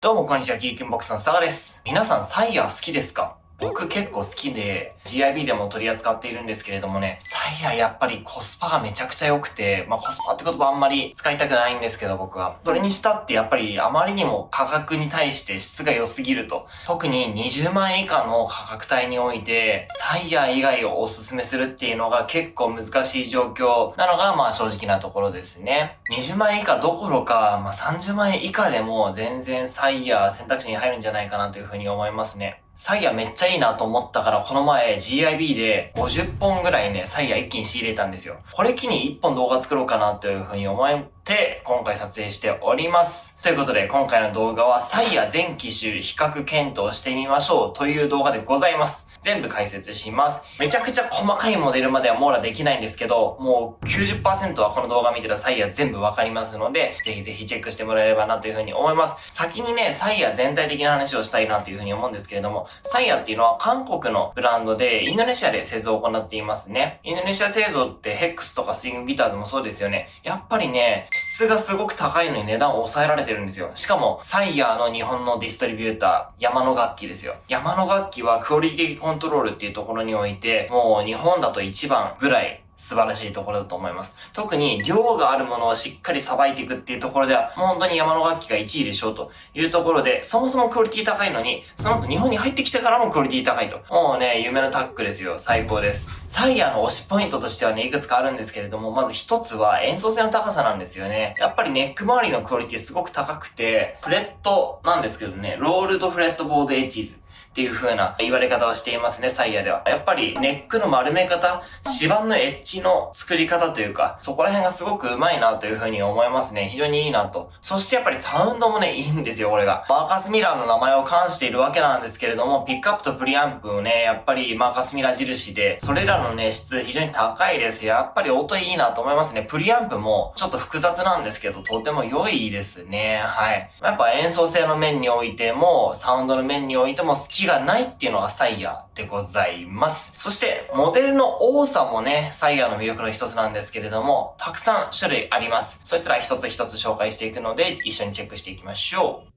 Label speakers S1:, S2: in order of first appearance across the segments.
S1: どうもこんにちは、ギークンボックスの佐賀です。皆さん、サイヤー好きですか？僕結構好きで、GIB でも取り扱っているんですけれどもね、サイヤーやっぱりコスパがめちゃくちゃ良くて、コスパって言葉あんまり使いたくないんですけど僕は。それにしたってやっぱりあまりにも価格に対して質が良すぎると。特に20万円以下の価格帯において、サイヤー以外をおすすめするっていうのが結構難しい状況なのが正直なところですね。20万円以下どころか、30万円以下でも全然サイヤー選択肢に入るんじゃないかなというふうに思いますね。サイヤめっちゃいいなと思ったからこの前 GIB で50本ぐらいね、サイヤ一気に仕入れたんですよ。これ機に1本動画作ろうかなというふうに思って今回撮影しております。ということで今回の動画はサイヤ全機種比較検討してみましょうという動画でございます。全部解説します。めちゃくちゃ細かいモデルまでは網羅できないんですけど、もう 90% はこの動画見てたらサイヤ全部わかりますので、ぜひぜひチェックしてもらえればなというふうに思います。先にね、サイヤ全体的な話をしたいなというふうに思うんですけれども、サイヤっていうのは韓国のブランドでインドネシアで製造を行っていますね。インドネシア製造ってヘックスとかスイングギターズもそうですよね。やっぱりね、質がすごく高いのに値段を抑えられてるんですよ。しかも、サイヤーの日本のディストリビューター、山野楽器ですよ。山野楽器はクオリティコントロールっていうところにおいて、もう日本だと一番ぐらい素晴らしいところだと思います。特に量があるものをしっかりさばいていくっていうところでは、もう本当に山の楽器が1位でしょうというところで、そもそもクオリティ高いのに、その後日本に入ってきてからもクオリティ高いと。もうね、夢のタッグですよ。最高です。サイヤーの推しポイントとしてはね、いくつかあるんですけれども、まず一つは演奏性の高さなんですよね。やっぱりネック周りのクオリティすごく高くて、フレットなんですけどね、ロールドフレットボードエッジズ。っていう風な言われ方をしていますね、サイヤでは。やっぱりネックの丸め方、指板のエッジの作り方というか、そこら辺がすごく上手いなという風に思いますね。非常にいいなと。そしてやっぱりサウンドもね、いいんですよ、これが。マーカスミラーの名前を冠しているわけなんですけれども、ピックアップとプリアンプをね、やっぱりマーカスミラー印で、それらのね、質非常に高いです。やっぱり音いいなと思いますね。プリアンプもちょっと複雑なんですけど、とても良いですね。はい。やっぱ演奏性の面においても、サウンドの面においても隙がないっていうのがサイヤーでございます。そして、モデルの多さもね、サイヤーの魅力の一つなんですけれども、たくさん種類あります。そしたら一つ一つ紹介していくので、一緒にチェックしていきましょう。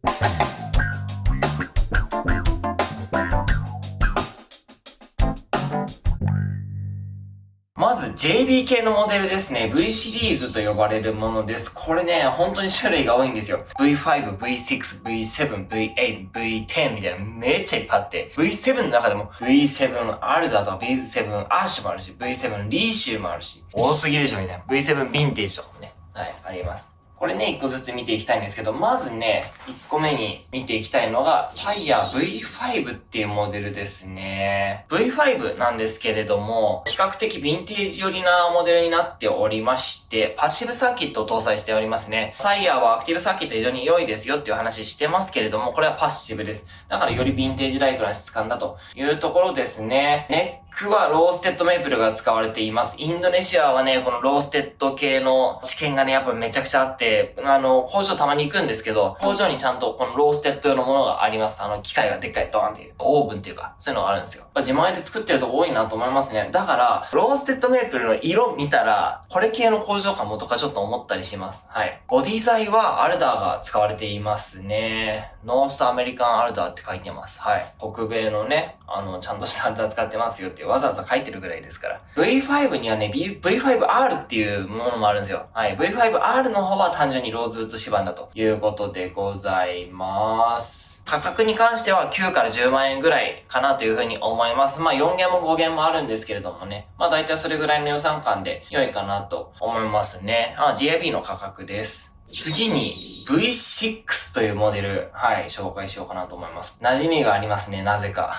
S1: まず JB 系のモデルですね。V シリーズと呼ばれるものです。これね、本当に種類が多いんですよ。V5、V6、V7、V8、V10 みたいなめっちゃいっぱいあって。V7 の中でも V7 アルダとか V7 アッシュもあるし、V7 リーシューもあるし、多すぎでしょみたいな。V7 ヴィンテージとかもね。はい、あります。これね、一個ずつ見ていきたいんですけど、まずね、一個目に見ていきたいのが、サイヤー V5 っていうモデルですね。V5 なんですけれども、比較的ヴィンテージ寄りなモデルになっておりまして、パッシブサーキットを搭載しておりますね。サイヤーはアクティブサーキット非常に良いですよっていう話してますけれども、これはパッシブです。だからよりヴィンテージライクな質感だというところですね。ネックはローステッドメープルが使われています。インドネシアはね、このローステッド系の知見がね、やっぱりめちゃくちゃあって、工場たまに行くんですけど、工場にちゃんとこのローステッド用のものがあります。機械がでっかいドーンっていう、オーブンっていうか、そういうのがあるんですよ。自前で作ってるとこ多いなと思いますね。だから、ローステッドメープルの色見たら、これ系の工場かもとかちょっと思ったりします。はい。ボディ材はアルダーが使われていますね。ノースアメリカンアルダーって書いてます。はい。北米のね、ちゃんとしたアルダー使ってますよってわざわざ書いてるぐらいですから。V5 にはね、V5R っていうものもあるんですよ。はい。V5R の方は単純にローズウッド指板だということでございます。価格に関しては9から10万円ぐらいかなというふうに思います。4弦も5弦もあるんですけれどもね。だいたいそれぐらいの予算感で良いかなと思いますね。GIB の価格です。次に V6 というモデル、はい、紹介しようかなと思います。馴染みがありますね、なぜか。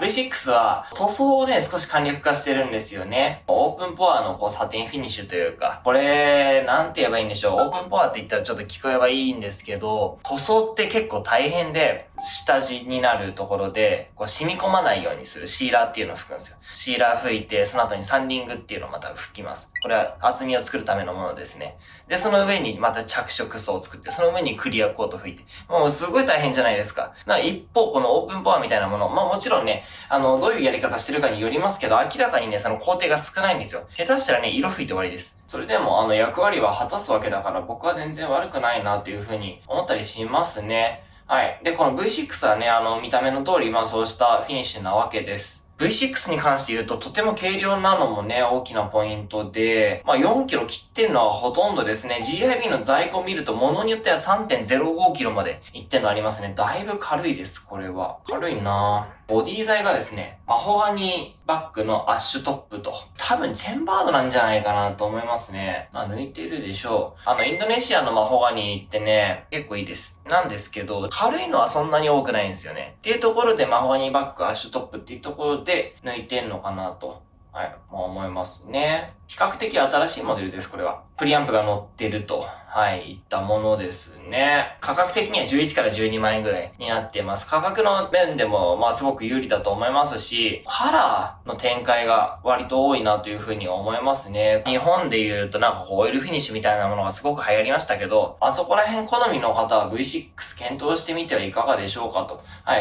S1: V6 は塗装をね、少し簡略化してるんですよね。オープンポアのサテンフィニッシュというか、これ、なんて言えばいいんでしょう。オープンポアって言ったらちょっと聞こえばいいんですけど、塗装って結構大変で、下地になるところで、こう染み込まないようにするシーラーっていうのを拭くんですよ。シーラー拭いて、その後にサンディングっていうのをまた拭きます。これは厚みを作るためのものですね。で、その上にまた着色層を作って、その上にクリアコート拭いて。もうすごい大変じゃないですか。一方、このオープンポアみたいなもの、もちろんね、どういうやり方してるかによりますけど、明らかにね、その工程が少ないんですよ。下手したらね、色拭いて終わりです。それでも役割は果たすわけだから、僕は全然悪くないなっていう風に思ったりしますね。はい。で、この V6 はね、見た目の通り、そうしたフィニッシュなわけです。V6 に関して言うと、とても軽量なのもね、大きなポイントで、4キロ切ってるのはほとんどですね。GIB の在庫を見ると、物によっては 3.05 キロまでいってるのありますね。だいぶ軽いです、これは。軽いなぁ。ボディ材がですね、マホガニバッグのアッシュトップと、多分チェンバードなんじゃないかなと思いますね。抜いてるでしょう。インドネシアのマホガニってね、結構いいです。なんですけど、軽いのはそんなに多くないんですよね。っていうところでマホガニバッグアッシュトップっていうところで抜いてんのかなと。はい、思いますね。比較的新しいモデルです、これは。プリアンプが乗ってると、いったものですね。価格的には11から12万円ぐらいになっています。価格の面でも、すごく有利だと思いますし、カラーの展開が割と多いなというふうに思いますね。日本で言うとオイルフィニッシュみたいなものがすごく流行りましたけど、あそこら辺好みの方は V6 検討してみてはいかがでしょうかと、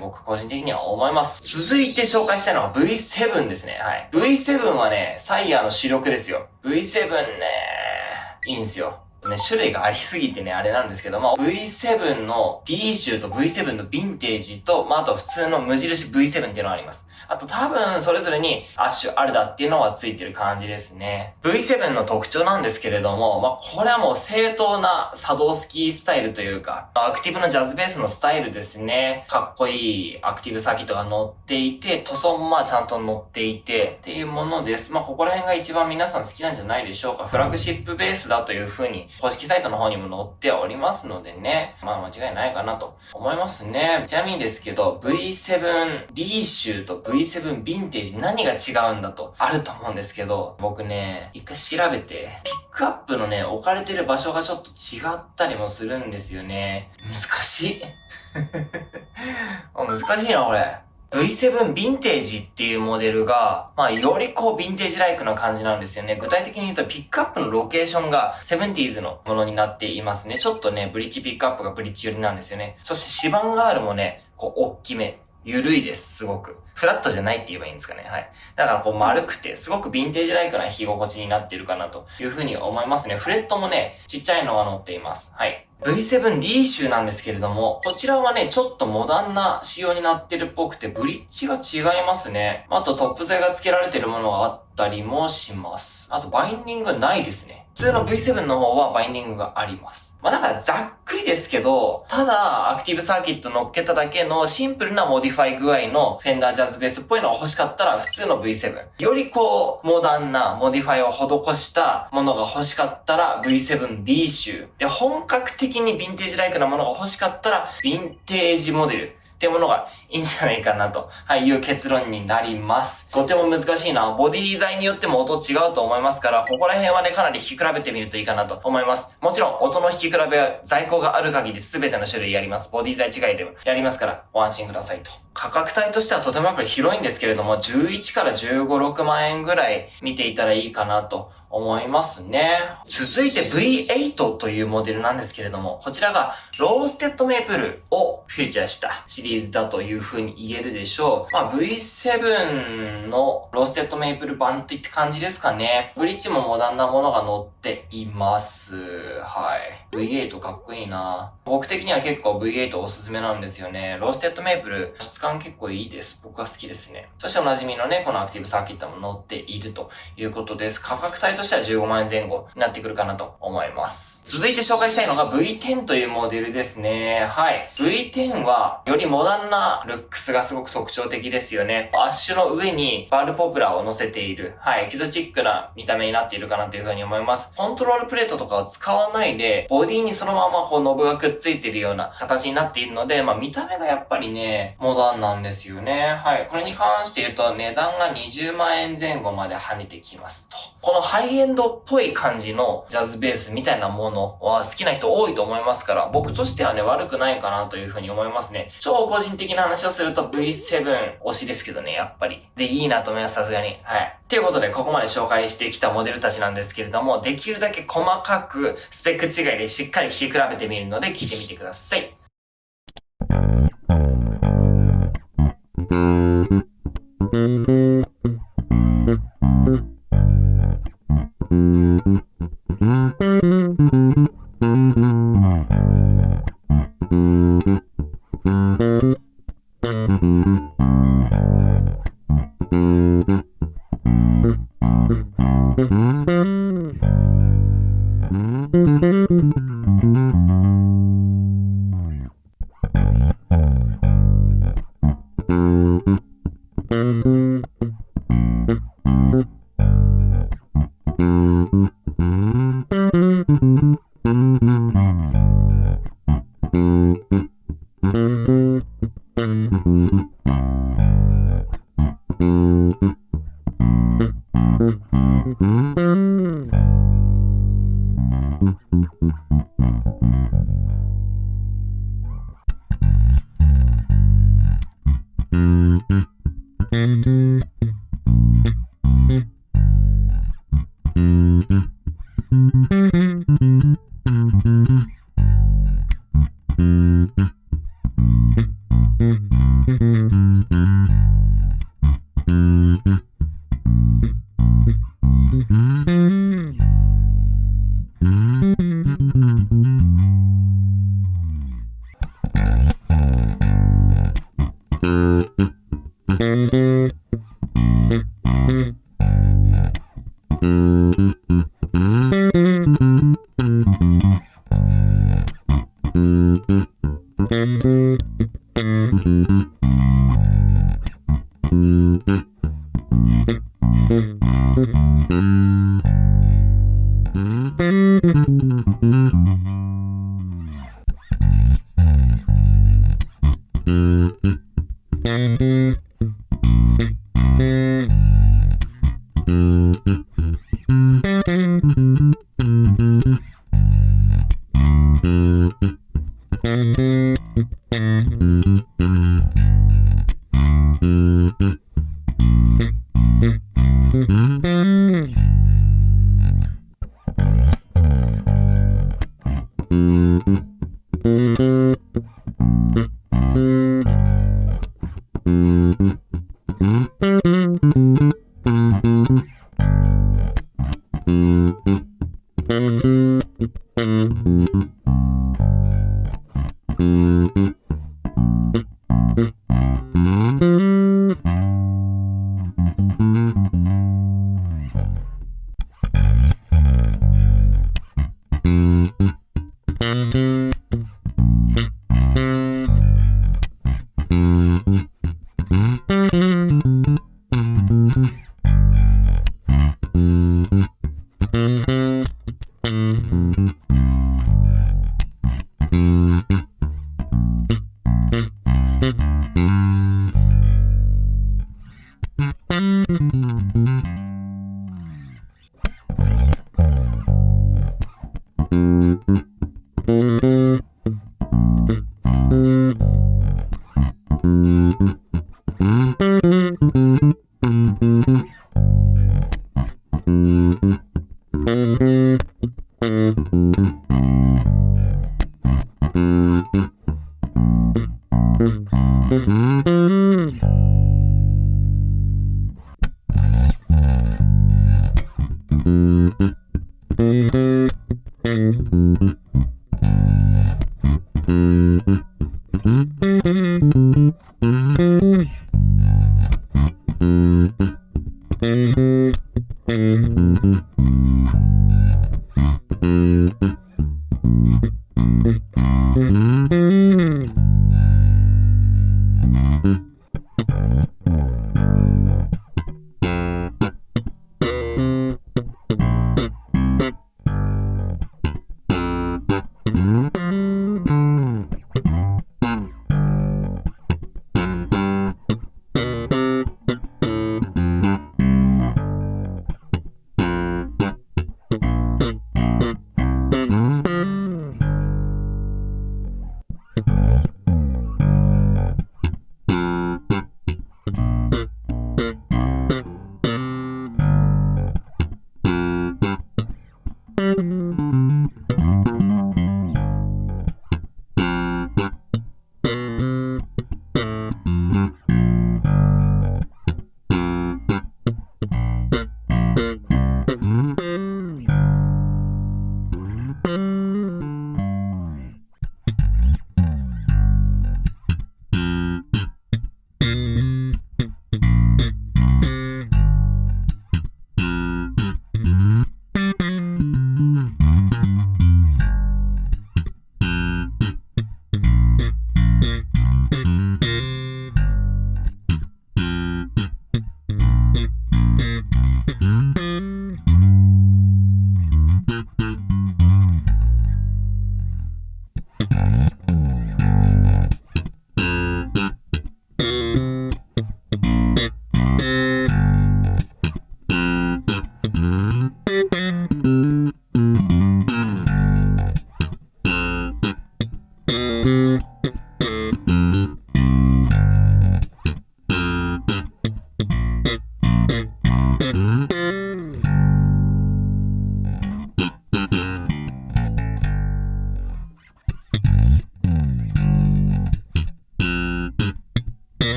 S1: 僕個人的には思います。続いて紹介したいのは V7 ですね。V7 はね、サイヤーの主力ですよ。V7 ね、いいんすよ。種類がありすぎてね、あれなんですけども、V7 の D 集と V7 のヴィンテージと、あと普通の無印 V7 っていうのがあります。あと多分それぞれにアッシュアルダっていうのがついてる感じですね。V7 の特徴なんですけれども、これはもう正当な作動スキースタイルというか、アクティブのジャズベースのスタイルですね。かっこいいアクティブサーキットが乗っていて、塗装もちゃんと乗っていて、っていうものです。ここら辺が一番皆さん好きなんじゃないでしょうか。フラッグシップベースだという風に、公式サイトの方にも載っておりますのでね。間違いないかなと思いますね。ちなみにですけど、V7 リーシューと V7 ヴィンテージ何が違うんだとあると思うんですけど、僕ね、一回調べて、ピックアップのね、置かれてる場所がちょっと違ったりもするんですよね。難しい。難しいな、これ。V7 ヴィンテージっていうモデルが、よりヴィンテージライクな感じなんですよね。具体的に言うと、ピックアップのロケーションが 70s のものになっていますね。ちょっとね、ブリッジピックアップがブリッジ寄りなんですよね。そして指板ガールもね、大きめ。緩いです、すごく。フラットじゃないって言えばいいんですかね。だから丸くて、すごくヴィンテージライクな着心地になっているかなというふうに思いますね。フレットもね、ちっちゃいのが乗っています。V7 リーシュなんですけれども、こちらはね、ちょっとモダンな仕様になってるっぽくて、ブリッジが違いますね。あとトップ材が付けられてるものがあったりもします。あとバインディングないですね。普通の V7 の方はバインディングがあります。だからざっくりですけど、ただアクティブサーキット乗っけただけのシンプルなモディファイ具合のフェンダージャズベースっぽいのが欲しかったら普通の V7。よりモダンなモディファイを施したものが欲しかったら V7 リーシュー。で、本格的にヴィンテージライクなものが欲しかったらヴィンテージモデル。っていうものがいいんじゃないかなという結論になります。とても難しいな。ボディ材によっても音違うと思いますから、ここら辺はね、かなり弾き比べてみるといいかなと思います。もちろん、音の弾き比べは在庫がある限り全ての種類やります。ボディ材違いでもやりますから、ご安心くださいと。価格帯としてはとてもやっぱり広いんですけれども、11から15、6万円ぐらい見ていたらいいかなと思いますね。続いて V8 というモデルなんですけれども、こちらがローステッドメープルをフューチャーしたシリーズだという風に言えるでしょう。V7 のローステッドメープル版といった感じですかね。ブリッジもモダンなものが載っています。V8 かっこいいな。僕的には結構 V8 おすすめなんですよね。ローステッドメープル質感結構いいです。僕は好きですね。そしておなじみのね、このアクティブサーキットも載っているということです。価格帯としては15万円前後になってくるかなと思います。続いて紹介したいのが V10 というモデルですね。V10 はよりモダンなルックスがすごく特徴的ですよね。アッシュの上にバールポプラーを乗せている。エキゾチックな見た目になっているかなというふうに思います。コントロールプレートとかを使わないで、ボディにそのままノブがくっついているような形になっているので、見た目がやっぱりね、モダ段なんですよね。はい。これに関して言うと、値段が20万円前後まで跳ねてきますと。このハイエンドっぽい感じのジャズベースみたいなものは好きな人多いと思いますから、僕としてはね、悪くないかなというふうに思いますね。超個人的な話をすると V7 推しですけどね、やっぱり。で、いいなと思います、さすがに。はい。ということで、ここまで紹介してきたモデルたちなんですけれども、できるだけ細かくスペック違いでしっかり弾き比べてみるので聞いてみてください。
S2: Mm-hmm.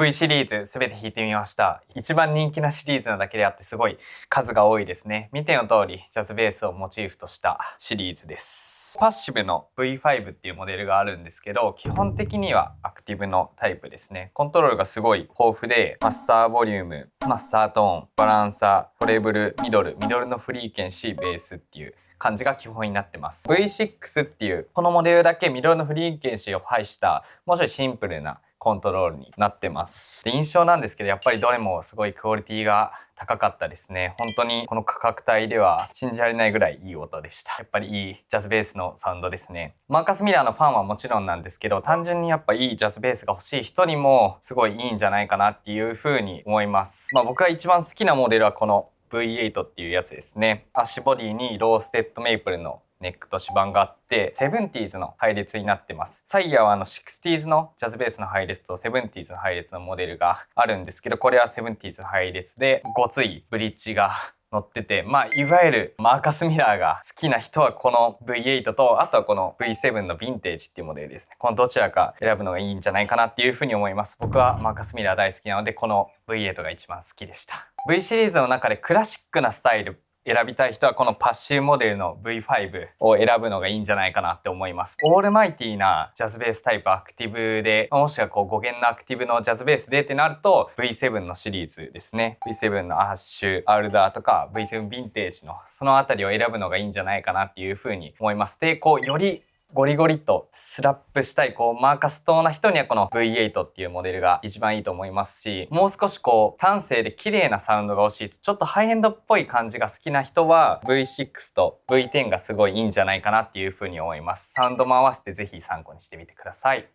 S2: V シリーズすべて弾いてみました。一番人気なシリーズなだけであってすごい数が多いですね。見ての通りジャズベースをモチーフとしたシリーズです。パッシブの V5 っていうモデルがあるんですけど、基本的にはアクティブのタイプですね。コントロールがすごい豊富で、マスターボリューム、マスタートーン、バランサー、トレブル、ミドルのフリーケンシー、ベースっていう感じが基本になってます。V6 っていうこのモデルだけミドルのフリーケンシーを配したもうちょいシンプルなコントロールになってます。印象なんですけど、やっぱりどれもすごいクオリティが高かったですね。本当にこの価格帯では信じられないぐらいいい音でした。やっぱりいいジャズベースのサウンドですね。マーカス・ミラーのファンはもちろんなんですけど、単純にやっぱいいジャズベースが欲しい人にもすごいいいんじゃないかなっていう風に思います。僕が一番好きなモデルはこの V8 っていうやつですね。アッシュボディにローステッドメイプルのネックと指板があって、70s の配列になってます。サイヤーは60s のジャズベースの配列と 70s の配列のモデルがあるんですけど、これは 70s の配列でごついブリッジが乗ってて、いわゆるマーカス・ミラーが好きな人はこの V8 と、あとはこの V7 のヴィンテージっていうモデルですね。このどちらか選ぶのがいいんじゃないかなっていうふうに思います。僕はマーカス・ミラー大好きなので、この V8 が一番好きでした。V シリーズの中でクラシックなスタイル選びたい人はこのパッシブモデルの V5 を選ぶのがいいんじゃないかなって思います。オールマイティーなジャズベースタイプアクティブで、もしくは語源のアクティブのジャズベースでってなると V7 のシリーズですね。V7 のアッシュ、アルダーとか V7 ヴィンテージのそのあたりを選ぶのがいいんじゃないかなっていうふうに思います。で、よりゴリゴリとスラップしたいマーカストな人にはこの V8 っていうモデルが一番いいと思いますし、もう少し端正で綺麗なサウンドが欲しい、ちょっとハイエンドっぽい感じが好きな人は V6 と V10 がすごいいいんじゃないかなっていうふうに思います。サウンドも合わせてぜひ参考にしてみてください。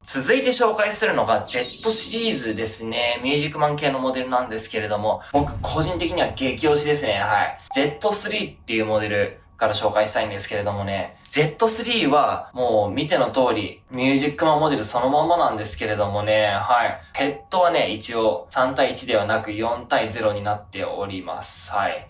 S1: 続いて紹介するのが Z シリーズですね。ミュージックマン系のモデルなんですけれども、僕個人的には激推しですね。はい。Z3 っていうモデルから紹介したいんですけれどもね、Z3 はもう見ての通りミュージックマンモデルそのままなんですけれどもね、はい。ヘッドはね、一応3対1ではなく4対0になっております。はい。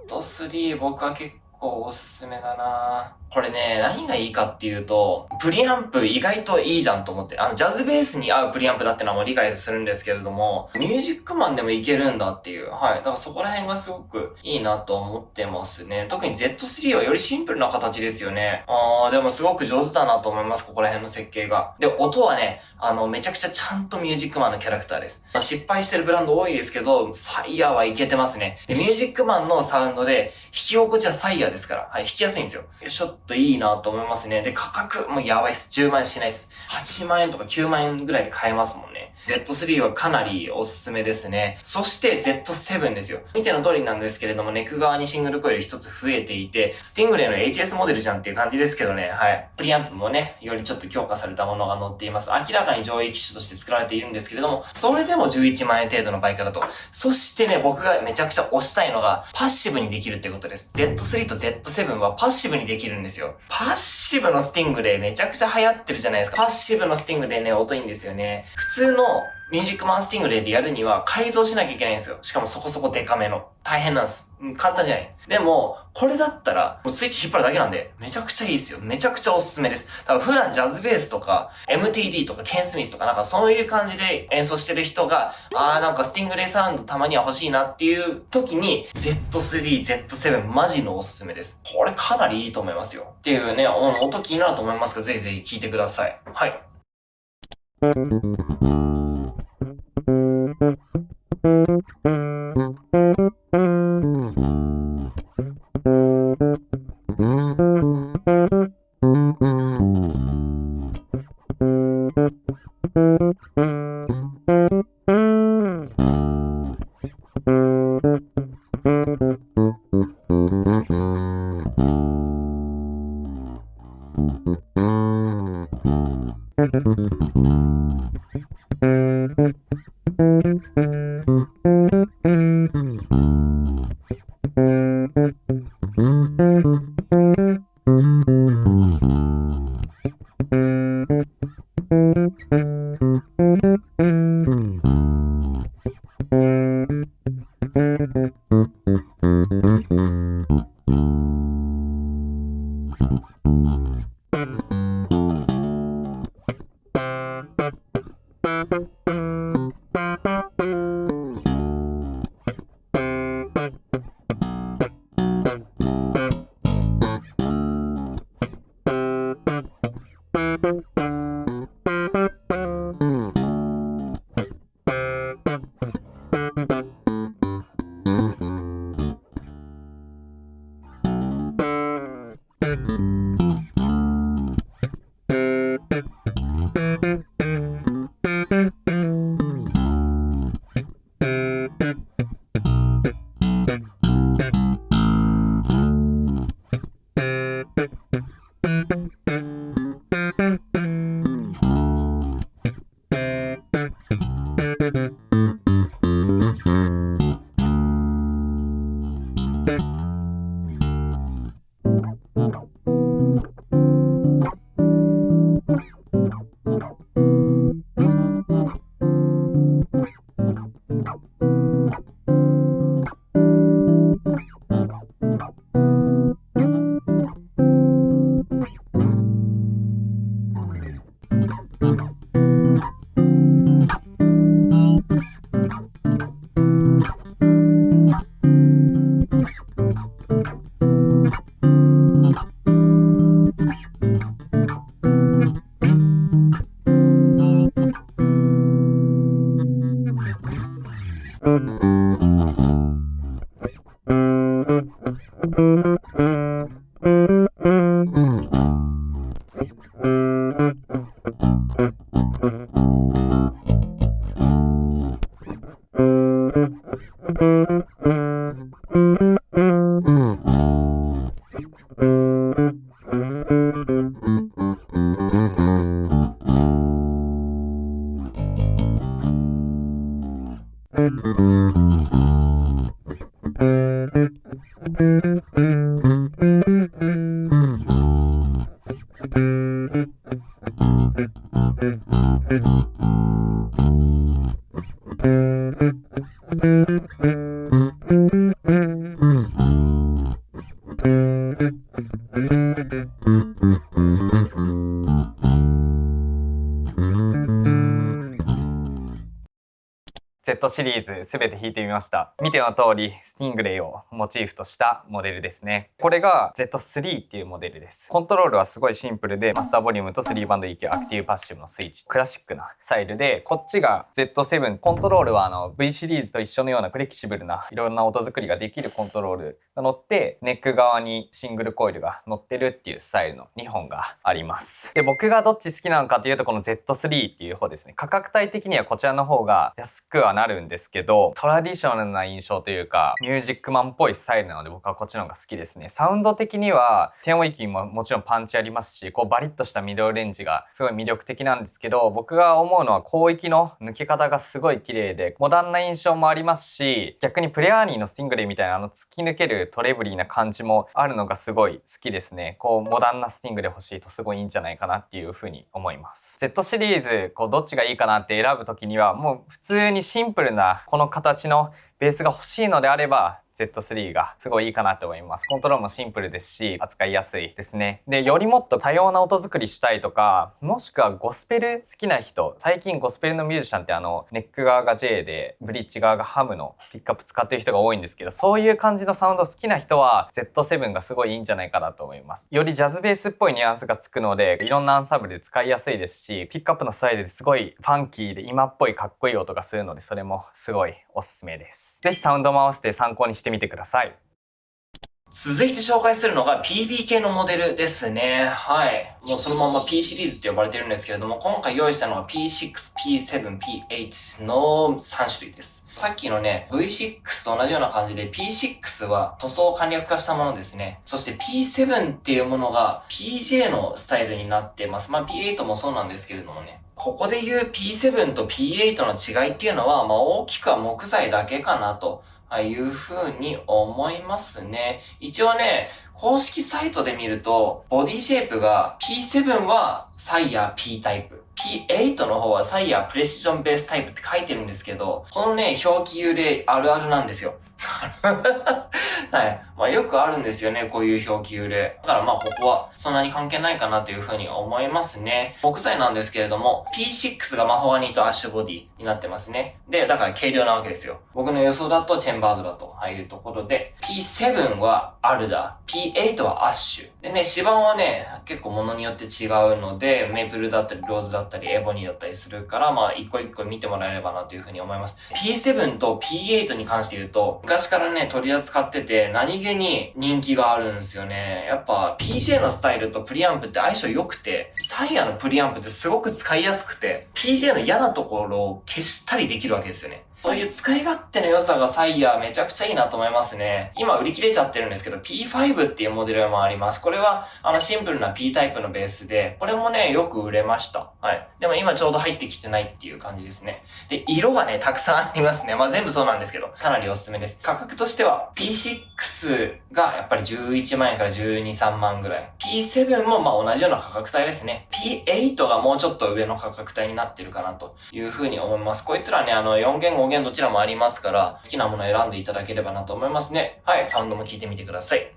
S1: Z3 僕は結構おすすめだな。これね、何がいいかっていうと、プリアンプ意外といいじゃんと思って。ジャズベースに合うプリアンプだってのはもう理解するんですけれども、ミュージックマンでもいけるんだっていう。はい。だからそこら辺がすごくいいなと思ってますね。特に Z3 はよりシンプルな形ですよね。でもすごく上手だなと思います。ここら辺の設計が。で、音はね、めちゃくちゃちゃんとミュージックマンのキャラクターです。失敗してるブランド多いですけど、サイヤーはいけてますね。で、ミュージックマンのサウンドで、弾き心地はサイヤーですから、はい、弾きやすいんですよ。ちょっといいなと思いますね。で、価格もやばいっす。10万円しないっす。8万円とか9万円ぐらいで買えますもんね。Z3 はかなりおすすめですね。そして Z7 ですよ。見ての通りなんですけれども、ネック側にシングルコイル一つ増えていて、スティングレイの HS モデルじゃんっていう感じですけどね。はい。プリアンプもね、よりちょっと強化されたものが載っています。明らかに上位機種として作られているんですけれども、それでも11万円程度の売価だと。そしてね、僕がめちゃくちゃ推したいのが、パッシブにできるってことです。Z3 と Z7 はパッシブにできるんですよ。パッシブのスティングレイめちゃくちゃ流行ってるじゃないですか。パッシブのスティングレイね、音いいんですよね。普通のミュージックマンスティングレイでやるには改造しなきゃいけないんですよ。しかもそこそこデカめの。大変なんです。簡単じゃない。でも、これだったら、もうスイッチ引っ張るだけなんで、めちゃくちゃいいですよ。めちゃくちゃおすすめです。だから普段ジャズベースとか、MTD とかケンスミスとかなんかそういう感じで演奏してる人が、なんかスティングレイサウンドたまには欲しいなっていう時に、Z3、Z7 マジのおすすめです。これかなりいいと思いますよ。っていうね、音気になると思いますから、ぜひぜひ聴いてください。はい。
S2: シリーズ全て引いてみました。見ての通りスティングレイをモチーフとしたモデルですね。これが Z3 っていうモデルです。コントロールはすごいシンプルで、マスターボリュームと3バンド EQ、アクティブパッシブのスイッチ、クラシックなスタイルで、こっちが Z7。コントロールはV シリーズと一緒のようなフレキシブルないろんな音作りができるコントロールが乗って、ネック側にシングルコイルが乗ってるっていうスタイルの2本があります。で、僕がどっち好きなのかというと、この Z3 っていう方ですね。価格帯的にはこちらの方が安くはなるんですけど、トラディショナルな印象というか、ミュージックマンっぽいスタイルなので、僕はこっちの方が好きですね。サウンド的には、低音域ももちろんパンチありますし、こうバリッとしたミドルレンジがすごい魅力的なんですけど、僕が思うのは広域の抜け方がすごい綺麗で、モダンな印象もありますし、逆にプレアーニーのスティングレイみたいな突き抜けるトレブリーな感じもあるのがすごい好きですね。こうモダンなスティングレイ欲しいとすごいいいんじゃないかなっていう風に思います。Z シリーズ、こうどっちがいいかなって選ぶときには、もう普通にシンプルなこの形のベースが欲しいのであれば、Z3 がすごいいいかなと思います。コントロールもシンプルですし、扱いやすいですね。で、よりもっと多様な音作りしたいとか、もしくはゴスペル好きな人、最近ゴスペルのミュージシャンってネック側が J で、ブリッジ側がハムのピックアップ使ってる人が多いんですけど、そういう感じのサウンド好きな人は Z7 がすごいいいんじゃないかなと思います。よりジャズベースっぽいニュアンスがつくので、いろんなアンサンブルで使いやすいですし、ピックアップのスタイルですごいファンキーで今っぽいかっこいい音がするので、それもすごいおすすめです。ぜひサウンドも合わせて参考にしてみてください。
S1: 続いて紹介するのが PB 系のモデルですね。はい。もうそのまま P シリーズって呼ばれてるんですけれども、今回用意したのが P6、P7、P8 の3種類です。さっきのね、V6 と同じような感じで P6 は塗装を簡略化したものですね。そして P7 っていうものが PJ のスタイルになってます。まあ P8 もそうなんですけれどもね。ここで言う P7 と P8 の違いっていうのは、まあ大きくは木材だけかなと。いう風に思いますね。一応ね、公式サイトで見ると、ボディシェイプが P7 はサイヤー P タイプ。P8 の方はサイヤープレシジョンベースタイプって書いてるんですけど、このね、表記幽霊あるあるなんですよ。はい。まあよくあるんですよね、こういう表記揺れ。だからまあここはそんなに関係ないかなというふうに思いますね。木材なんですけれども、P6 がマホガニとアッシュボディになってますね。で、だから軽量なわけですよ。僕の予想だとチェンバードだというところで、P7 はアルダー、P8 はアッシュ。でね、指板はね、結構物によって違うので、メープルだったり、ローズだったり、エボニーだったりするから、まあ一個一個見てもらえればなというふうに思います。P7 と P8 に関して言うと、昔からね、取り扱ってて、何気に人気があるんですよね。やっぱ PJ のスタイルとプリアンプって相性良くて、サイヤのプリアンプってすごく使いやすくて、PJ の嫌なところを消したりできるわけですよね。そういう使い勝手の良さがサイヤーめちゃくちゃいいなと思いますね。今売り切れちゃってるんですけど、P5 っていうモデルもあります。これは、シンプルな P タイプのベースで、これもね、よく売れました。はい。でも今ちょうど入ってきてないっていう感じですね。で、色がね、たくさんありますね。まあ全部そうなんですけど、かなりおすすめです。価格としては、P6 がやっぱり11万円から12、3万ぐらい。P7 もまあ同じような価格帯ですね。P8 がもうちょっと上の価格帯になってるかなというふうに思います。こいつらね、4弦、5弦どちらもありますから、好きなものを選んでいただければなと思いますね。はい、サウンドも聞いてみてください。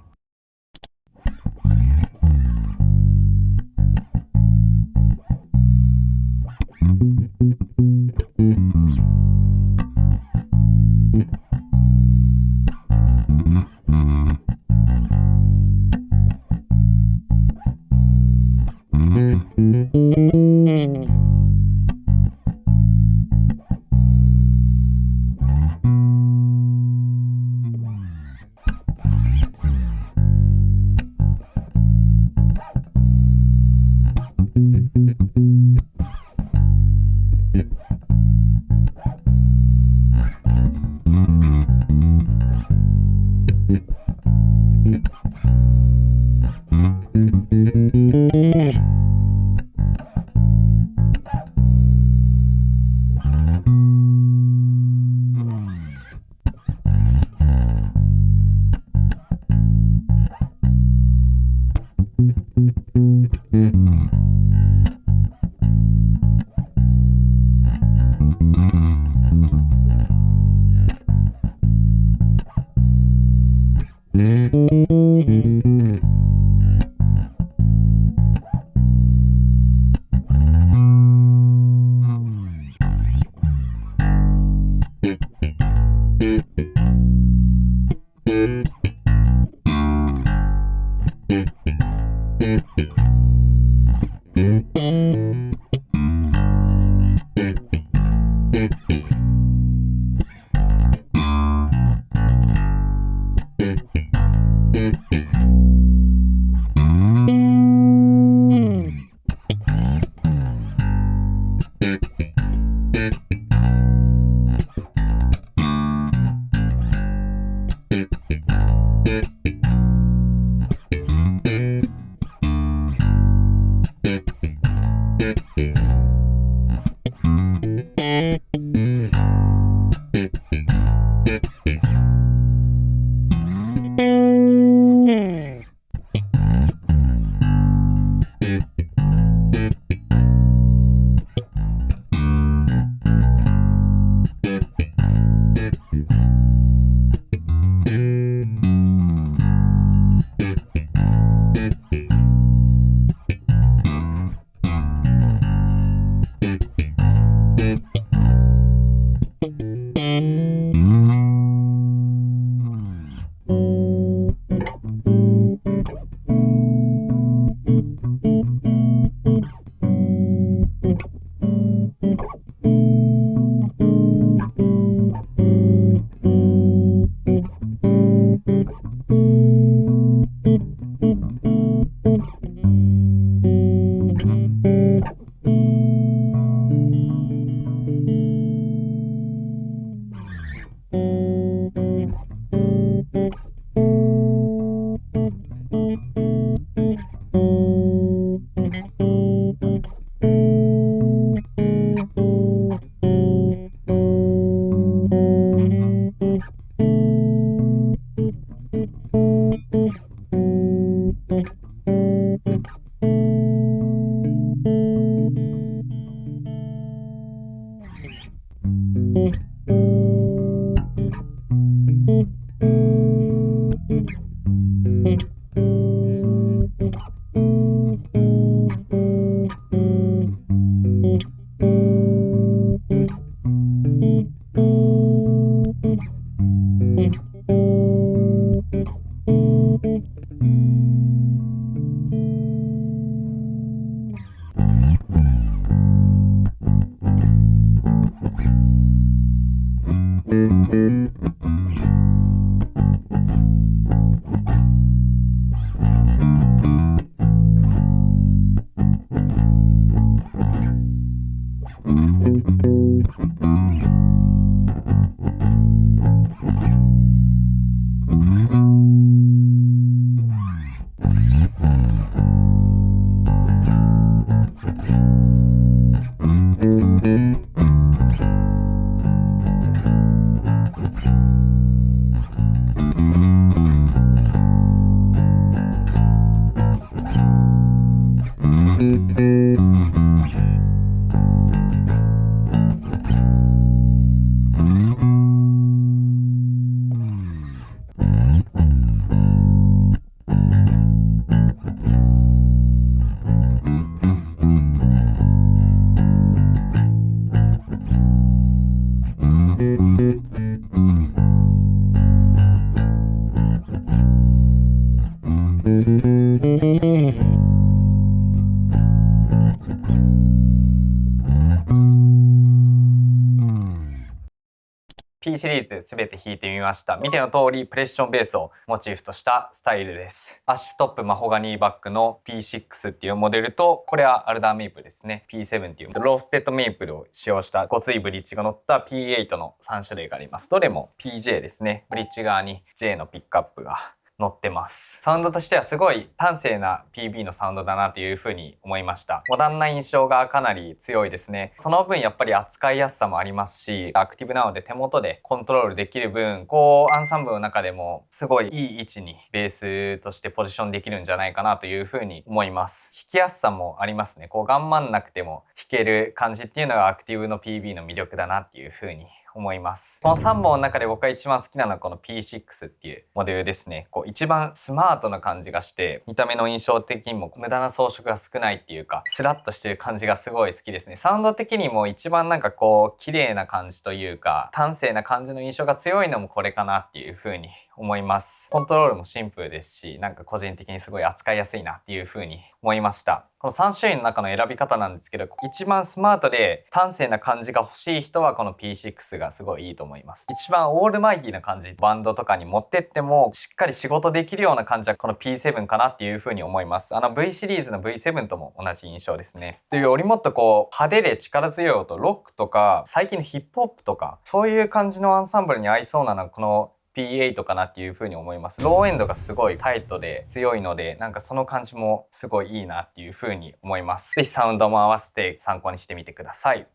S2: T シリーズ全て弾いてみました。見ての通りプレッションベースをモチーフとしたスタイルです。アッシュトップマホガニーバックの P6 っていうモデルと、これはアルダーメイプルですね。P7 っていうローステッドメイプルを使用したごついブリッジが乗った P8 の3種類があります。どれも PJ ですね。ブリッジ側に J のピックアップが乗ってます。サウンドとしてはすごい端正な PB のサウンドだなというふうに思いました。モダンな印象がかなり強いですね。その分やっぱり扱いやすさもありますし、アクティブなので手元でコントロールできる分、アンサンブルの中でもすごいいい位置にベースとしてポジションできるんじゃないかなというふうに思います。弾きやすさもありますね。頑張んなくても弾ける感じっていうのがアクティブの PB の魅力だなっていうふうに思います。この3本の中で僕が一番好きなのはこの P6 っていうモデルですね。一番スマートな感じがして、見た目の印象的にも無駄な装飾が少ないっていうか、スラッとしてる感じがすごい好きですね。サウンド的にも一番綺麗な感じというか、端正な感じの印象が強いのもこれかなっていう風に思います。コントロールもシンプルですし、個人的にすごい扱いやすいなっていう風に思いました。この3種類の中の選び方なんですけど、一番スマートで端正な感じが欲しい人はこの P6 がすごいいいと思います。一番オールマイティな感じ、バンドとかに持ってってもしっかり仕事できるような感じはこの P7 かなっていう風に思います。V シリーズの V7 とも同じ印象ですね。というよりもっと派手で力強い音、ロックとか最近のヒップホップとかそういう感じのアンサンブルに合いそうなのはこのP8 かなっていう風に思います。ローエンドがすごいタイトで強いので、その感じもすごいいいなっていう風に思います。ぜひサウンドも合わせて参考にしてみてください。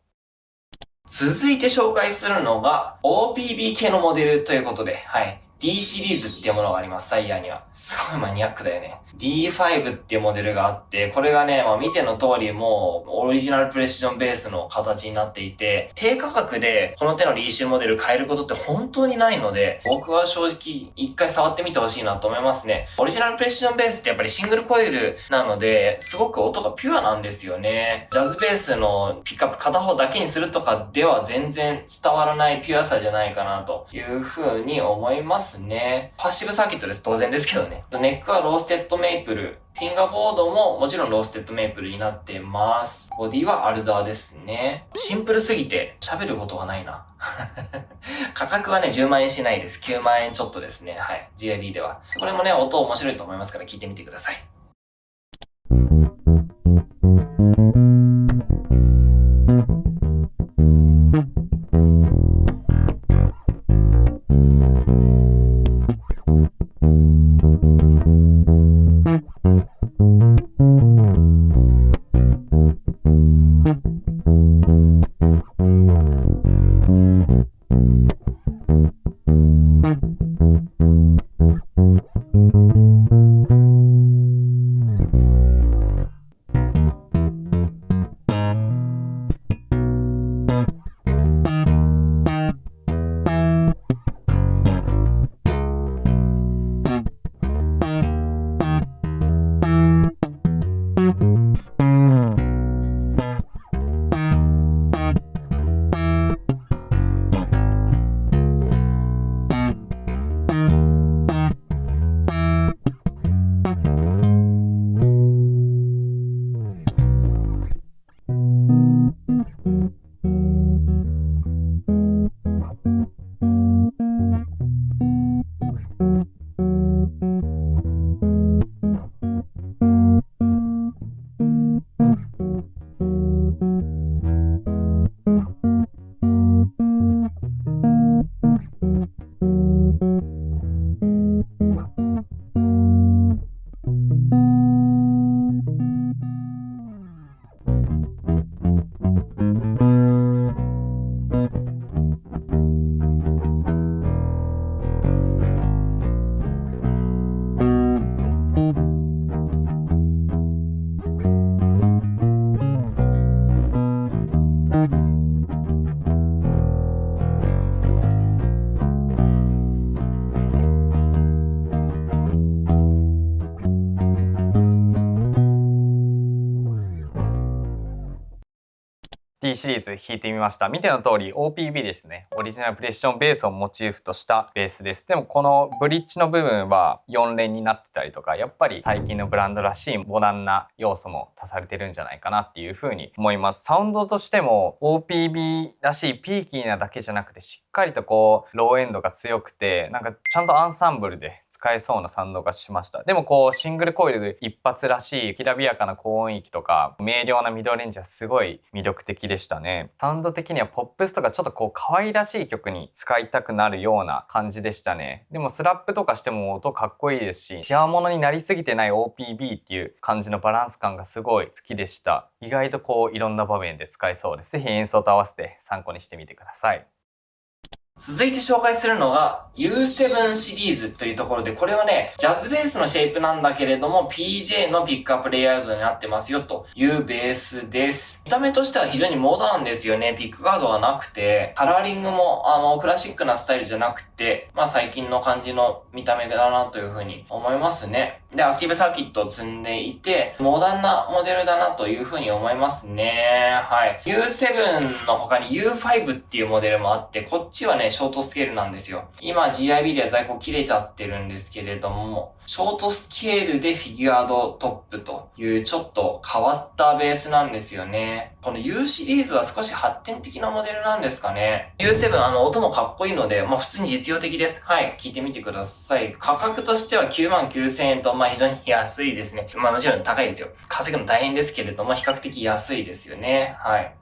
S1: 続いて紹介するのが OPB 系のモデルということで、はい。D シリーズっていうものがあります、サイヤーには。すごいマニアックだよね。D5 っていうモデルがあって、これがね、見ての通りもうオリジナルプレッションベースの形になっていて、低価格でこの手のリーシュモデル買えることって本当にないので、僕は正直一回触ってみてほしいなと思いますね。オリジナルプレッションベースってやっぱりシングルコイルなので、すごく音がピュアなんですよね。ジャズベースのピックアップ片方だけにするとかでは全然伝わらないピュアさじゃないかなというふうに思いますね。パッシブサーキットです。当然ですけどね。ネックはローステッドメイプル。フィンガーボードももちろんローステッドメイプルになってます。ボディはアルダーですね。シンプルすぎて喋ることがないな。価格はね、10万円しないです。9万円ちょっとですね。はい。GIB では。これもね、音面白いと思いますから聞いてみてください。
S2: D シリーズ弾いてみました。見ての通り OPB ですね。オリジナルプレッションベースをモチーフとしたベースです。でもこのブリッジの部分は4連になってたりとか、やっぱり最近のブランドらしいモダンな要素も足されてるんじゃないかなっていうふうに思います。サウンドとしても OPB らしいピーキーなだけじゃなくてしっかりとこうローエンドが強くて、なんかちゃんとアンサンブルで使えそうなサウンドがしました。でもこうシングルコイルで一発らしいきらびやかな高音域とか明瞭なミドルレンジはすごい魅力的でしたね。サウンド的にはポップスとかちょっとこう可愛らしい曲に使いたくなるような感じでしたね。でもスラップとかしても音かっこいいですし、極物になりすぎてない OPB っていう感じのバランス感がすごい好きでした。意外とこういろんな場面で使えそうです。ぜひ演奏と合わせて参考にしてみてください。
S1: 続いて紹介するのが U7 シリーズというところで、これはね、ジャズベースのシェイプなんだけれども PJ のピックアップレイアウトになってますよというベースです。見た目としては非常にモダンですよね。ピックガードはなくて、カラーリングもクラシックなスタイルじゃなくて、最近の感じの見た目だなというふうに思いますね。で、アクティブサーキットを積んでいて、モダンなモデルだなというふうに思いますね。はい。U7 の他に U5 っていうモデルもあって、こっちはね、ショートスケールなんですよ。今 GIB では在庫切れちゃってるんですけれども、ショートスケールでフィギュアードトップというちょっと変わったベースなんですよね。この U シリーズは少し発展的なモデルなんですかね。U7 音もかっこいいので、普通に実用的です。はい、聞いてみてください。価格としては99,000円と非常に安いですね。もちろん高いですよ。稼ぐの大変ですけれども、比較的安いですよね。はい。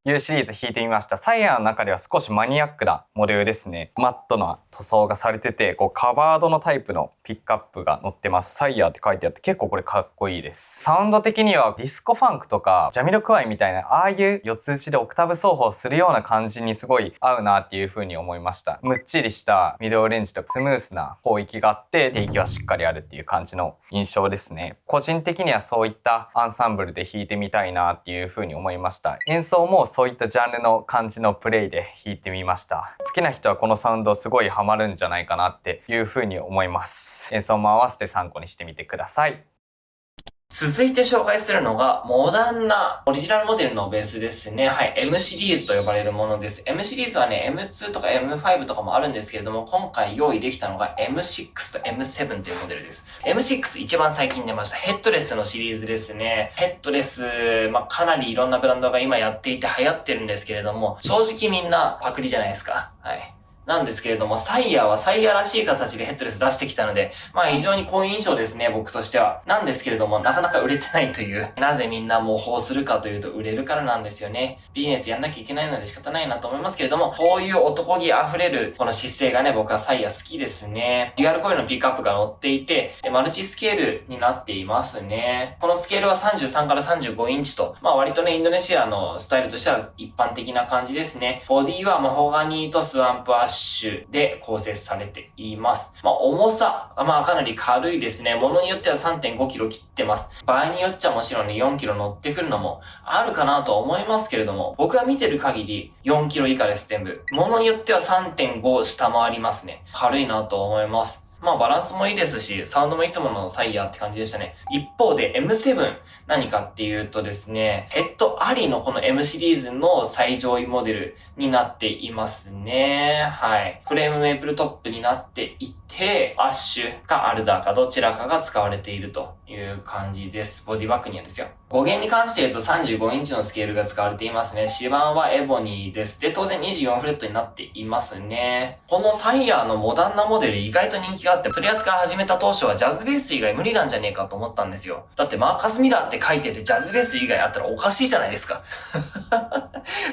S2: U シリーズ弾いてみました。サイヤーの中では少しマニアックなモデルですね。マットな塗装がされてて、こうカバードのタイプのピックアップが載ってます。サイヤーって書いてあって結構これかっこいいです。サウンド的にはディスコファンクとかジャミロクワイみたいなああいう四つ打ちでオクターブ奏法するような感じにすごい合うなっていう風に思いました。むっちりしたミドルレンジとスムースな広域があって低域はしっかりあるっていう感じの印象ですね。個人的にはそういったアンサンブルで弾いてみたいなっていう風に思いました。演奏もそういったジャンルの感じのプレイで弾いてみました。好きな人はこのサウンドすごいハマるんじゃないかなっていう風に思います。演奏も合わせて参考にしてみてください。
S1: 続いて紹介するのが、モダンなオリジナルモデルのベースですね。はい。M シリーズと呼ばれるものです。M シリーズはね、M2 とか M5 とかもあるんですけれども、今回用意できたのが M6 と M7 というモデルです。M6 一番最近出ました。ヘッドレスのシリーズですね。ヘッドレス、かなりいろんなブランドが今やっていて流行ってるんですけれども、正直みんなパクリじゃないですか。はい。なんですけれども、サイヤーはサイヤーらしい形でヘッドレス出してきたので、非常に好印象ですね、僕としては。なんですけれども、なかなか売れてないという。なぜみんな模倣するかというと、売れるからなんですよね。ビジネスやんなきゃいけないので仕方ないなと思いますけれども、こういう男気溢れる、この姿勢がね、僕はサイヤー好きですね。デュアルコイルのピックアップが載っていて、マルチスケールになっていますね。このスケールは33から35インチと、割とね、インドネシアのスタイルとしては一般的な感じですね。ボディはマホガニーとスワンプアッシュで構成されています。重さ、かなり軽いですね。ものによっては 3.5 キロ切ってます。場合によっちゃもちろんね、4キロ乗ってくるのもあるかなと思いますけれども、僕が見てる限り4キロ以下です、全部。ものによっては 3.5 下回りますね。軽いなと思います。まあバランスもいいですし、サウンドもいつものサイヤーって感じでしたね。一方で M7 何かっていうとですね、ヘッドありのこの M シリーズの最上位モデルになっていますね。はい。フレームメイプルトップになっていて、アッシュかアルダーかどちらかが使われているという感じです。ボディバッグにはですよ。語源に関して言うと35インチのスケールが使われていますね。指板はエボニーです。で、当然24フレットになっていますね。このサイヤーのモダンなモデル意外と人気があって、取り扱い始めた当初はジャズベース以外無理なんじゃねえかと思ってたんですよ。だってマーカスミラーって書いててジャズベース以外あったらおかしいじゃないですか。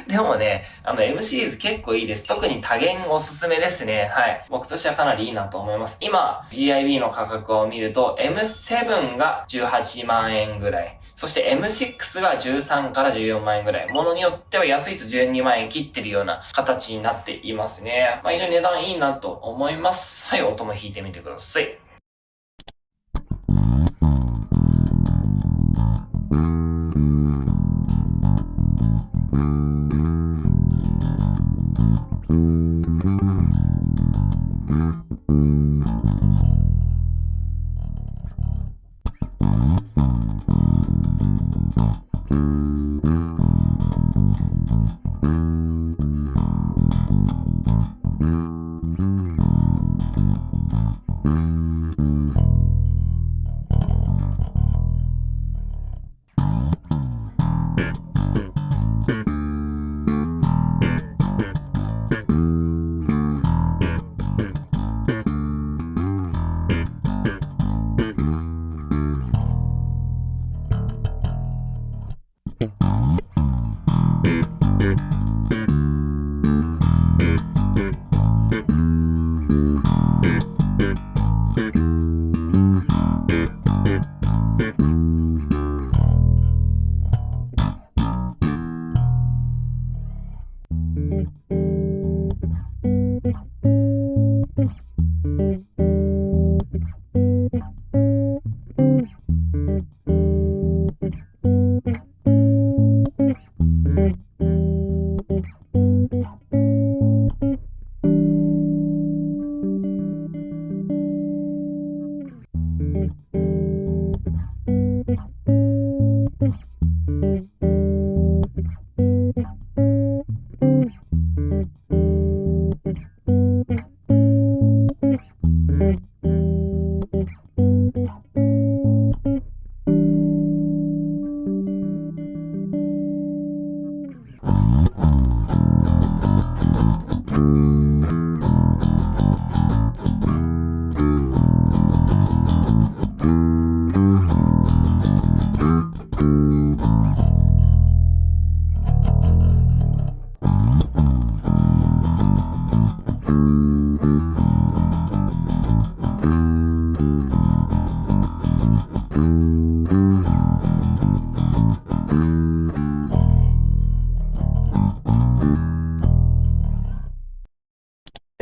S1: でもね、M シリーズ結構いいです。特に多弦おすすめですね。はい。僕としてはかなりいいなと思います。今、GIB の価格を見ると、M7 が18万円ぐらい。そして M6 が13から14万円ぐらい。ものによっては安いと12万円切ってるような形になっていますね。まあ非常に値段いいなと思います。はい、音も弾いてみてください。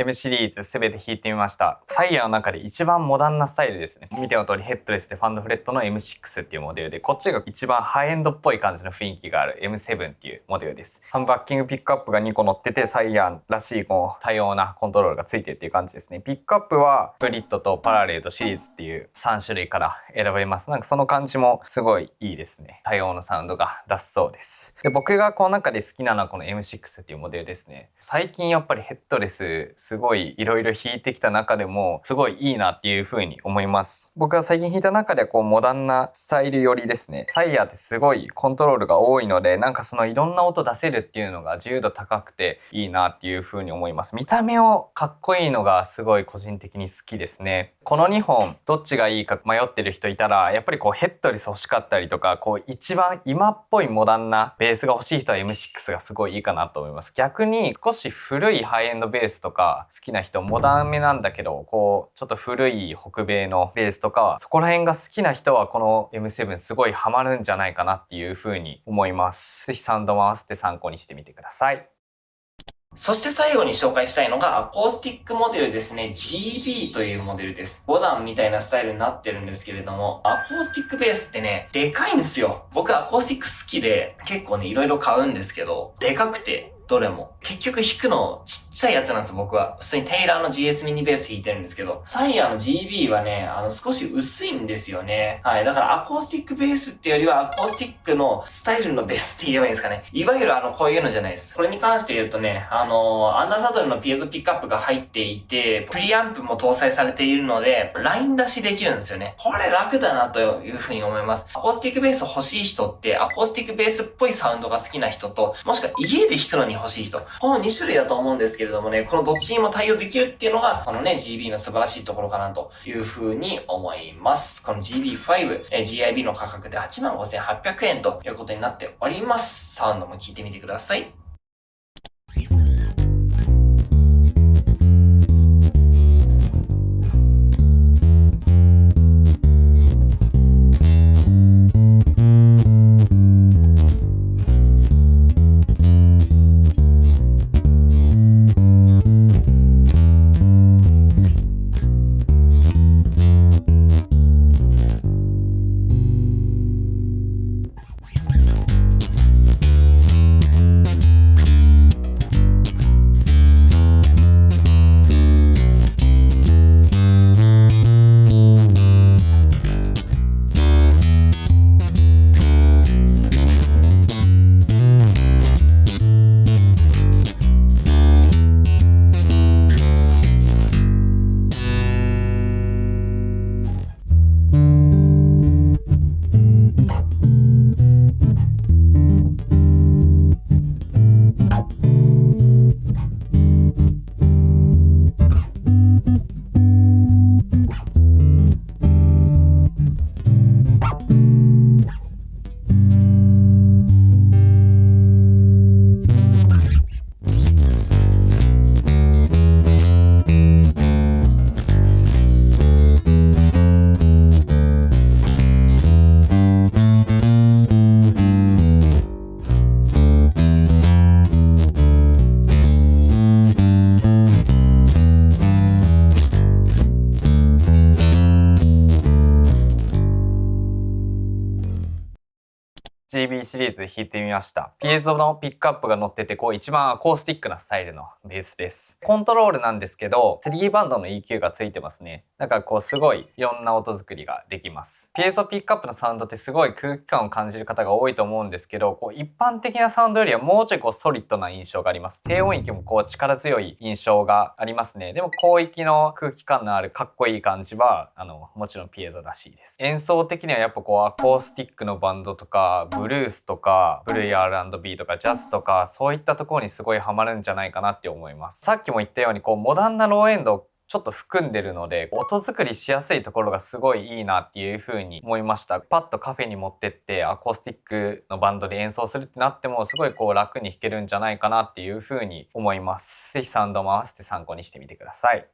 S2: M シリーズ全て弾いてみました。サイヤーの中で一番モダンなスタイルですね。見ての通りヘッドレスでファンドフレットの M6 っていうモデルで、こっちが一番ハイエンドっぽい感じの雰囲気がある M7 っていうモデルです。バッキングピックアップが2個乗ってて、サイヤーらしいこう多様なコントロールがついてるっていう感じですね。ピックアップはスプリットとパラレードシリーズっていう3種類から選べます。なんかその感じもすごいいいですね。多様なサウンドが出せそうです。で、僕がこの中で好きなのはこの M6 っていうモデルですね。最近やっぱりヘッドレスすごいいろいろ弾いてきた中でもすごいいいなっていう風に思います。僕が最近弾いた中ではこうモダンなスタイル寄りですね。サイヤーってすごいコントロールが多いので、なんかそのいろんな音出せるっていうのが自由度高くていいなっていう風に思います。見た目をかっこいいのがすごい個人的に好きですね。この2本どっちがいいか迷ってる人いたら、やっぱりこうヘッドレス欲しかったりとか、こう一番今っぽいモダンなベースが欲しい人は M6 がすごいいいかなと思います。逆に少し古いハイエンドベースとか好きな人、モダンめなんだけどこうちょっと古い北米のベースとか、そこら辺が好きな人はこの M7 すごいハマるんじゃないかなっていう風に思います。ぜひサウンドも合わせて参考にしてみてください。
S1: そして最後に紹介したいのがアコースティックモデルですね。GB というモデルです。5段みたいなスタイルになってるんですけれども、アコースティックベースってね、でかいんですよ。僕アコースティック好きで結構ね、いろいろ買うんですけど、でかくてどれも。結局弾くのちっちっちゃいやつなんです、僕は。普通にテイラーの GS ミニベース弾いてるんですけど、サイヤーの GB はね、少し薄いんですよね。はい。だからアコースティックベースっていうよりは、アコースティックのスタイルのベースって言えばいいんですかね。いわゆるこういうのじゃないです。これに関して言うとね、アンダーサドルのピエゾピックアップが入っていて、プリアンプも搭載されているので、ライン出しできるんですよね。これ楽だなというふうに思います。アコースティックベース欲しい人って、アコースティックベースっぽいサウンドが好きな人と、もしくは家で弾くのに欲しい人。この2種類だと思うんですけれどもね、このどっちにも対応できるっていうのが、このね、GB の素晴らしいところかなというふうに思います。この GB5、GIB の価格で85,800円ということになっております。サウンドも聞いてみてください。
S2: GB シリーズ弾いてみました。ピエゾのピックアップが乗ってて、一番アコースティックなスタイルのベースです。コントロールなんですけど、3バンドの EQ がついてますね。だからすごいいろんな音作りができます。ピエゾピックアップのサウンドってすごい空気感を感じる方が多いと思うんですけど、一般的なサウンドよりはもうちょいソリッドな印象があります。低音域も力強い印象がありますね。でも広域の空気感のあるかっこいい感じは、もちろんピエゾらしいです。演奏的にはやっぱアコースティックのバンドとか、ブルースとかブルー R&B とかジャズとかそういったところにすごいハマるんじゃないかなって思います。さっきも言ったようにモダンなローエンドをちょっと含んでるので音作りしやすいところがすごいいいなっていう風に思いました。パッとカフェに持ってってアコースティックのバンドで演奏するってなってもすごい楽に弾けるんじゃないかなっていう風に思います。ぜひサウンドも合わせて参考にしてみてください。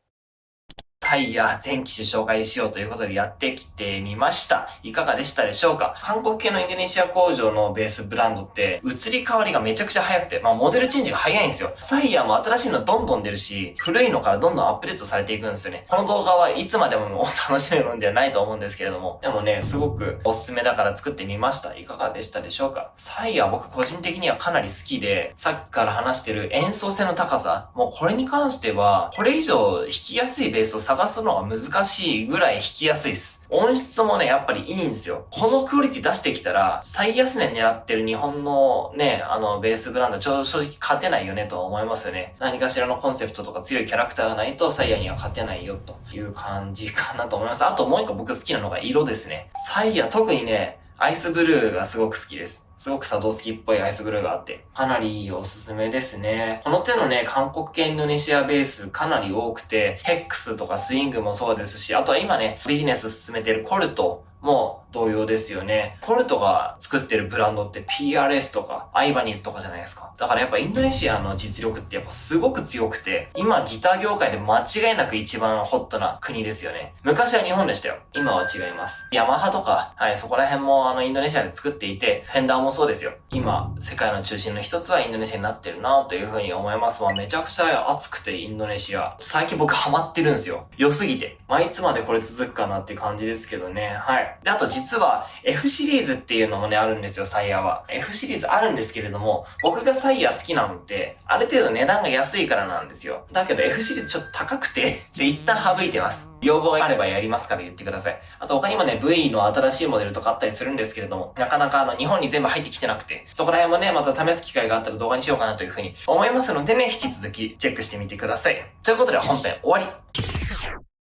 S1: サイヤー全機種紹介しようということでやってきてみました。いかがでしたでしょうか？韓国系のインドネシア工場のベースブランドって移り変わりがめちゃくちゃ早くて、モデルチェンジが早いんですよ。サイヤーも新しいのどんどん出るし、古いのからどんどんアップデートされていくんですよね。この動画はいつまでも楽しめるものではないと思うんですけれども、でもね、すごくおすすめだから作ってみました。いかがでしたでしょうか？サイヤー僕個人的にはかなり好きで、さっきから話してる演奏性の高さ、もうこれに関しては、これ以上弾きやすいベースを探すのが難しいぐらい弾きやすいです。音質もね、やっぱりいいんですよ。このクオリティ出してきたら、最安値狙ってる日本のね、ベースブランド、正直勝てないよねとは思いますよね。何かしらのコンセプトとか強いキャラクターがないと、サイヤには勝てないよという感じかなと思います。あともう一個僕好きなのが色ですね。サイヤ、特にね、アイスブルーがすごく好きです。すごくサドスキっぽいアイスブルーがあって、かなりいいおすすめですね。この手のね、韓国系インドネシアベースかなり多くて、ヘックスとかスイングもそうですし、あとは今ね、ビジネス進めてるコルトも同様ですよね。コルトが作ってるブランドって PRS とかアイバニーズとかじゃないですか。だからやっぱインドネシアの実力ってやっぱすごく強くて、今ギター業界で間違いなく一番ホットな国ですよね。昔は日本でしたよ。今は違います。ヤマハとか、はい、そこら辺もインドネシアで作っていて、フェンダーもそうですよ。今、世界の中心の一つはインドネシアになってるなというふうに思います。めちゃくちゃ暑くてインドネシア。最近僕ハマってるんですよ。良すぎて。いつまでこれ続くかなっていう感じですけどね。はい。い。で、あと実は F シリーズっていうのもね、あるんですよ、サイヤーは。F シリーズあるんですけれども、僕がサイヤー好きなのって、ある程度値段が安いからなんですよ。だけど F シリーズちょっと高くて、一旦省いてます。要望があればやりますから言ってください。あと他にもね、V の新しいモデルとかあったりするんですけれども、なかなか日本に全部入ってきてなくて、そこら辺もね、また試す機会があったら動画にしようかなというふうに思いますのでね、引き続きチェックしてみてください。ということで本編終わり。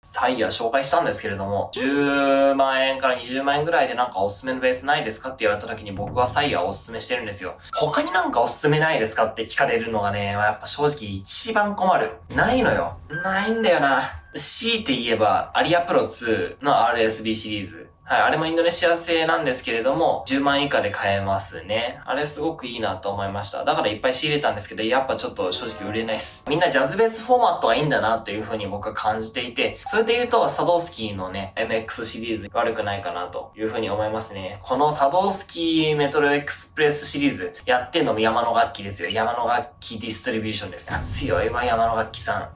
S1: サイヤー紹介したんですけれども、10万円から20万円ぐらいでなんかおすすめのベースないですかって言われた時に僕はサイヤーをおすすめしてるんですよ。他になんかおすすめないですかって聞かれるのがね、やっぱ正直一番困る。ないのよ。ないんだよな。強いて言えば、アリアプロ2の RSB シリーズ。はい、あれもインドネシア製なんですけれども、10万以下で買えますね。あれすごくいいなと思いました。だからいっぱい仕入れたんですけど、やっぱちょっと正直売れないです。みんなジャズベースフォーマットがいいんだなっていう風に僕は感じていて、それで言うと、サドースキーのね、MX シリーズ悪くないかなという風に思いますね。このサドースキーメトロエクスプレスシリーズやってんのも山の楽器ですよ。山の楽器ディストリビューションです。強いわ、山の楽器さん。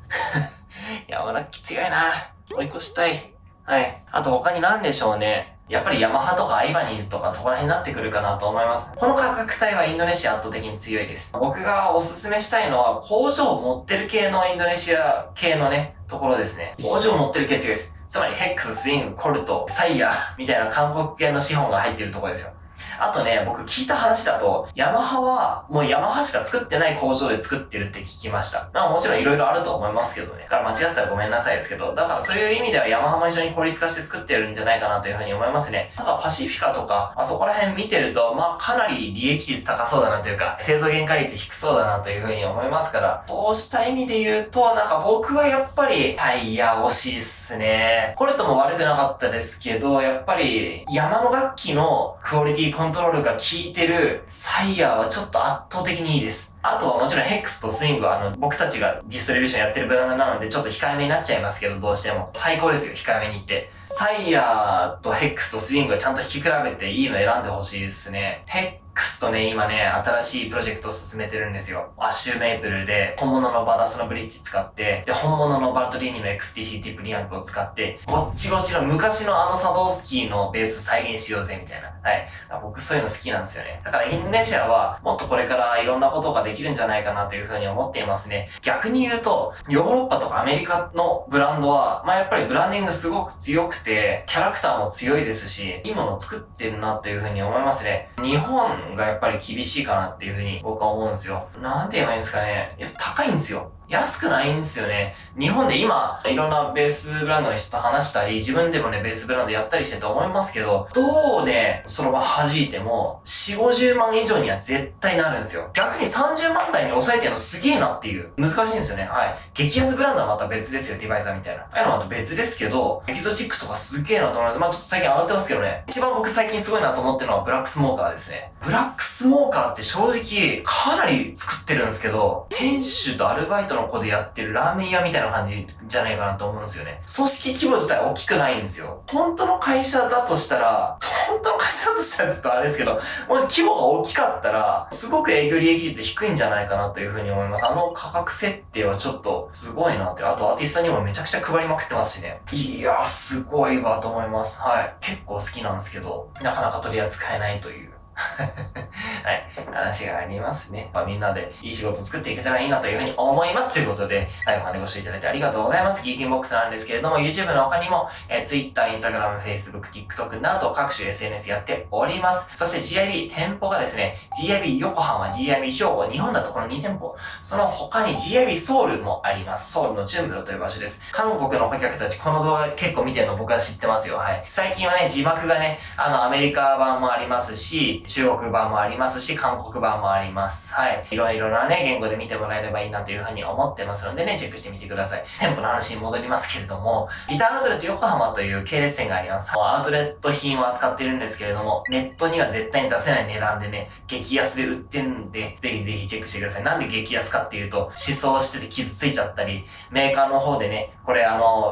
S1: 山の楽器強いな。追い越したい。はい。あと他に何でしょうね。やっぱりヤマハとかアイバニーズとかそこら辺になってくるかなと思います。この価格帯はインドネシア圧倒的に強いです。僕がおすすめしたいのは工場を持ってる系のインドネシア系のね、ところですね。工場を持ってる系強いです。つまりヘックス、スイング、コルト、サイヤーみたいな韓国系の資本が入ってるところですよ。あとね、僕聞いた話だと、ヤマハはもうヤマハしか作ってない工場で作ってるって聞きました。まあもちろん色々あると思いますけどね。だから間違ってたらごめんなさいですけど、だからそういう意味ではヤマハも一緒に効率化して作ってるんじゃないかなというふうに思いますね。ただパシフィカとか、そこら辺見てると、まあかなり利益率高そうだなというか、製造原価率低そうだなというふうに思いますから、そうした意味で言うと、なんか僕はやっぱりタイヤ惜しいっすね。コルトも悪くなかったですけど、やっぱり山の楽器のクオリティコントロールが効いてるサイヤーはちょっと圧倒的にいいです。あとはもちろんヘックスとスイングは僕たちがディストリビューションやってるブランドなのでちょっと控えめになっちゃいますけど、どうしても最高ですよ、控えめに言って。サイヤーとヘックスとスイングはちゃんと引き比べていいの選んでほしいですね。ヘックスとね、今ね、新しいプロジェクトを進めてるんですよ。アッシュメイプルで、本物のバラスのブリッジ使って、で、本物のバルトリーニの XTC ティップリアンプを使って、ごっちごちの昔のサドースキーのベース再現しようぜ、みたいな。はい。僕そういうの好きなんですよね。だからインドネシアは、もっとこれからいろんなことができるんじゃないかなというふうに思っていますね。逆に言うと、ヨーロッパとかアメリカのブランドは、やっぱりブランディングすごく強くて、キャラクターも強いですし、いいものを作ってるなというふうに思いますね。日本がやっぱり厳しいかなっていうふうに僕は思うんですよ。なんて言えばいいんですかね。やっぱ高いんですよ。安くないんですよね。日本で今、いろんなベースブランドの人と話したり、自分でもね、ベースブランドやったりしてて思いますけど、どうね、その場弾いても、4、50万以上には絶対なるんですよ。逆に30万台に抑えてるのすげえなっていう。難しいんですよね。はい。激安ブランドはまた別ですよ、ディバイザーみたいな。ああいうのはまた別ですけど、エキゾチックとかすげえなと思うので、ちょっと最近上がってますけどね。一番僕最近すごいなと思ってるのはブラックスモーカーですね。ブラックスモーカーって正直、かなり作ってるんですけど、店主とアルバイトの子でやってるラーメン屋みたいな感じじゃないかなと思うんですよね。組織規模自体大きくないんですよ。本当の会社だとしたらちょっとあれですけど、もし規模が大きかったら、すごく営業利益率低いんじゃないかなというふうに思います。価格設定はちょっとすごいなって。あとアーティストにもめちゃくちゃ配りまくってますしね。いやー、すごいわと思います。はい。結構好きなんですけど、なかなか取り扱えないという。はい。話がありますね。みんなでいい仕事を作っていけたらいいなというふうに思います。ということで、最後までご視聴いただいてありがとうございます。ギーキンボックスなんですけれども、YouTube の他にも、Twitter、Instagram、Facebook、TikTok など各種 SNS やっております。そして GIB 店舗がですね、GIB 横浜、GIB 兵庫、日本だとこの2店舗。その他に GIB ソウルもあります。ソウルのジュンブロという場所です。韓国の顧客たち、この動画結構見てるの僕は知ってますよ。はい。最近はね、字幕がね、アメリカ版もありますし、中国版もありますし、韓国版もあります。はい。いろいろなね、言語で見てもらえればいいなというふうに思ってますのでね、チェックしてみてください。店舗の話に戻りますけれども、ギターアウトレット横浜という系列店があります。アウトレット品を扱っているんですけれども、ネットには絶対に出せない値段でね、激安で売ってるんで、ぜひぜひチェックしてください。なんで激安かっていうと、思想してて傷ついちゃったり、メーカーの方でね、これ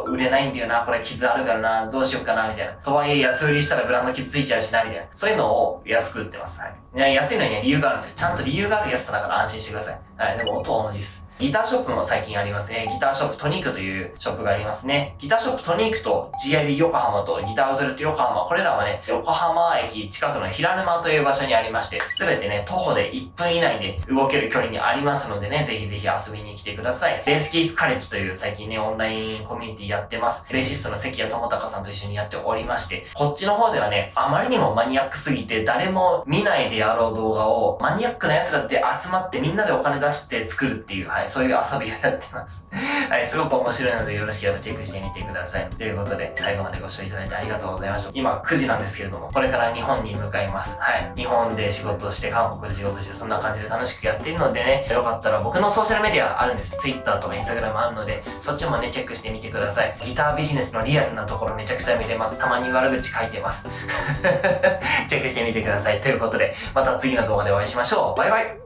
S1: 売れないんだよな、これ傷あるからな、どうしようかな、みたいな。とはいえ安売りしたらブランド傷ついちゃうしな、みたいな。そういうのを安く売ってます。はい。安いのには理由があるんですよ。ちゃんと理由がある安さだから安心してください。はい、でも音は同じです。ギターショップも最近ありますね。ギターショップトニークというショップがありますね。ギターショップトニークと GIB 横浜とギターアウトレット横浜、これらはね、横浜駅近くの平沼という場所にありまして、すべてね、徒歩で1分以内で動ける距離にありますのでね、ぜひぜひ遊びに来てください。ベースキークカレッジという最近ね、オンラインコミュニティやってます。ベーシストの関谷智隆さんと一緒にやっておりまして、こっちの方ではね、あまりにもマニアックすぎて誰も見ないであろう動画をマニアックなやつだって集まってみんなでお金出して作るっていう、はい、そういう遊びをやってます。はい、すごく面白いのでよろしければチェックしてみてください。ということで、最後までご視聴いただいてありがとうございました。今9時なんですけれども、これから日本に向かいます。はい。日本で仕事して、韓国で仕事して、そんな感じで楽しくやっているのでね、よかったら僕のソーシャルメディアあるんです。Twitter とか Instagram あるので、そっちもね、チェックしてみてください。ギタービジネスのリアルなところめちゃくちゃ見れます。たまに悪口書いてます。チェックしてみてください。ということで、また次の動画でお会いしましょう。バイバイ。